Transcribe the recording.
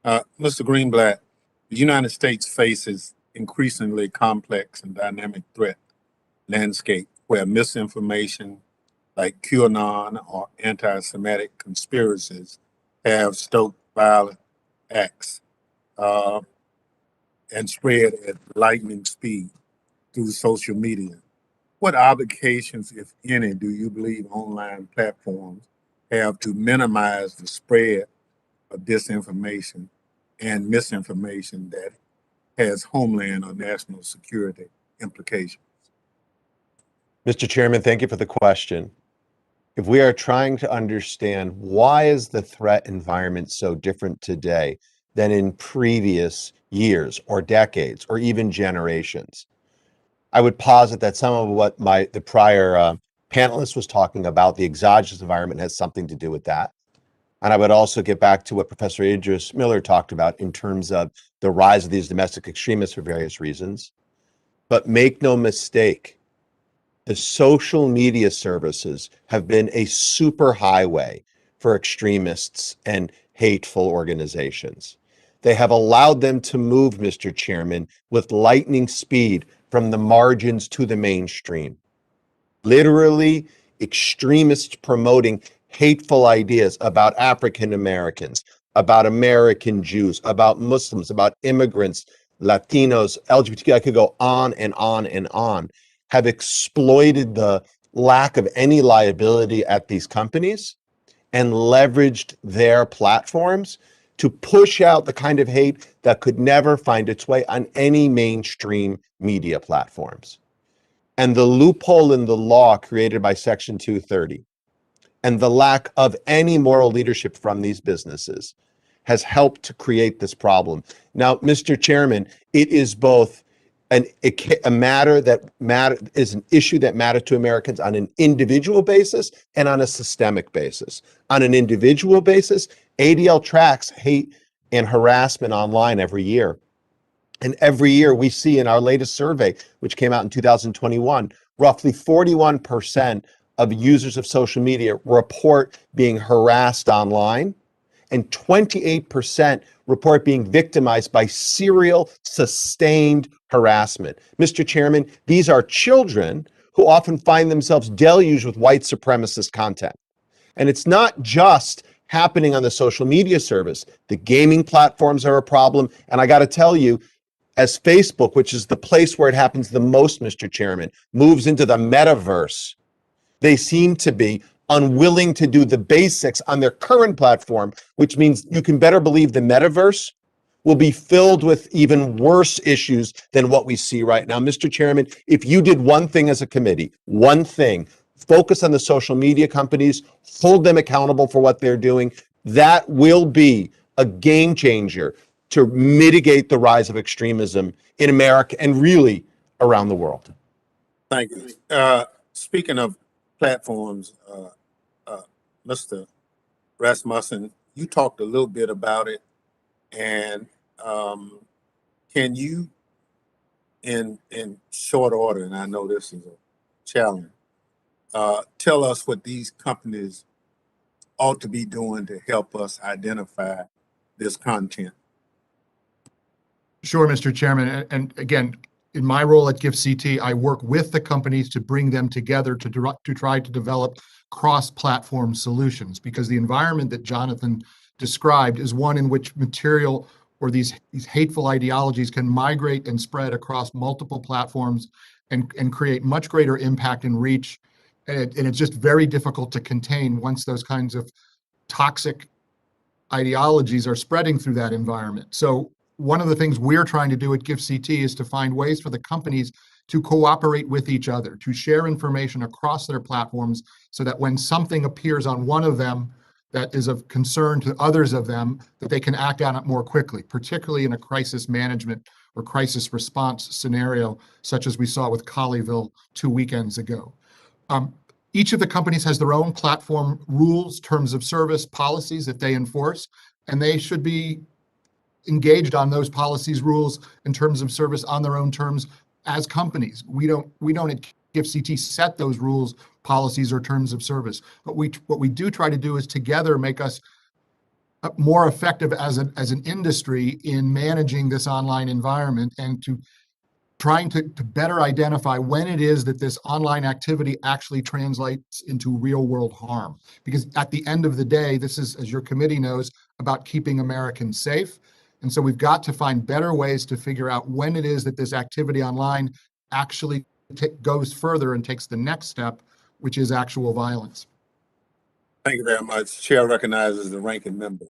Mr. Greenblatt, the United States faces increasingly complex and dynamic threat landscape where misinformation like QAnon or anti-Semitic conspiracies have stoked violent acts uh, and spread at lightning speed through social media. What obligations, if any, do you believe online platforms have to minimize the spread of disinformation and misinformation that has homeland or national security implications? Mr. Chairman, thank you for the question. If we are trying to understand why is the threat environment so different today than in previous years or decades or even generations, I would posit that some of what the prior panelist was talking about, the exogenous environment, has something to do with that. And I would also get back to what Professor Idris Miller talked about in terms of the rise of these domestic extremists for various reasons. But make no mistake, the social media services have been a super highway for extremists and hateful organizations. They have allowed them to move, Mr. Chairman, with lightning speed from the margins to the mainstream. Literally, extremists promoting hateful ideas about African Americans, about American Jews, about Muslims, about immigrants, Latinos, LGBTQ, I could go on and on and on, have exploited the lack of any liability at these companies and leveraged their platforms to push out the kind of hate that could never find its way on any mainstream media platforms. And the loophole in the law created by Section 230 and the lack of any moral leadership from these businesses has helped to create this problem. Now, Mr. Chairman, it is both a matter that is an issue that matters to Americans on an individual basis and on a systemic basis. On an individual basis, ADL tracks hate and harassment online every year. And every year we see in our latest survey, which came out in 2021, roughly 41% of users of social media report being harassed online, and 28% report being victimized by serial, sustained harassment. Mr. Chairman, these are children who often find themselves deluged with white supremacist content. And it's not just happening on the social media service. The gaming platforms are a problem. And I got to tell you, as Facebook, which is the place where it happens the most, Mr. Chairman, moves into the metaverse, they seem to be unwilling to do the basics on their current platform, which means you can better believe the metaverse will be filled with even worse issues than what we see right now. Mr. Chairman, if you did one thing as a committee, one thing, focus on the social media companies, hold them accountable for what they're doing, that will be a game changer to mitigate the rise of extremism in America and really around the world. Thank you. Speaking of platforms, Mr. Rasmussen, you talked a little bit about it, and can you, in short order, and I know this is a challenge, tell us what these companies ought to be doing to help us identify this content? Sure, Mr. Chairman. And again, in my role at GiftCT, I work with the companies to bring them together to try to develop cross-platform solutions, because the environment that Jonathan described is one in which material or these hateful ideologies can migrate and spread across multiple platforms and create much greater impact and reach. And it's just very difficult to contain once those kinds of toxic ideologies are spreading through that environment. So one of the things we're trying to do at GiftCT is to find ways for the companies to cooperate with each other, to share information across their platforms so that when something appears on one of them that is of concern to others of them, that they can act on it more quickly, particularly in a crisis management or crisis response scenario, such as we saw with Colleyville 2 weekends ago. Each of the companies has their own platform rules, terms of service, policies that they enforce, and they should be engaged on those policies, rules, and terms of service on their own terms as companies. We don't at GiftCT set those rules, policies, or terms of service. But what we do try to do is together make us more effective as an industry in managing this online environment, and to trying to better identify when it is that this online activity actually translates into real world harm. Because at the end of the day, this is, as your committee knows, about keeping Americans safe. And so we've got to find better ways to figure out when it is that this activity online actually goes further and takes the next step, which is actual violence. Thank you very much. Chair recognizes the ranking member.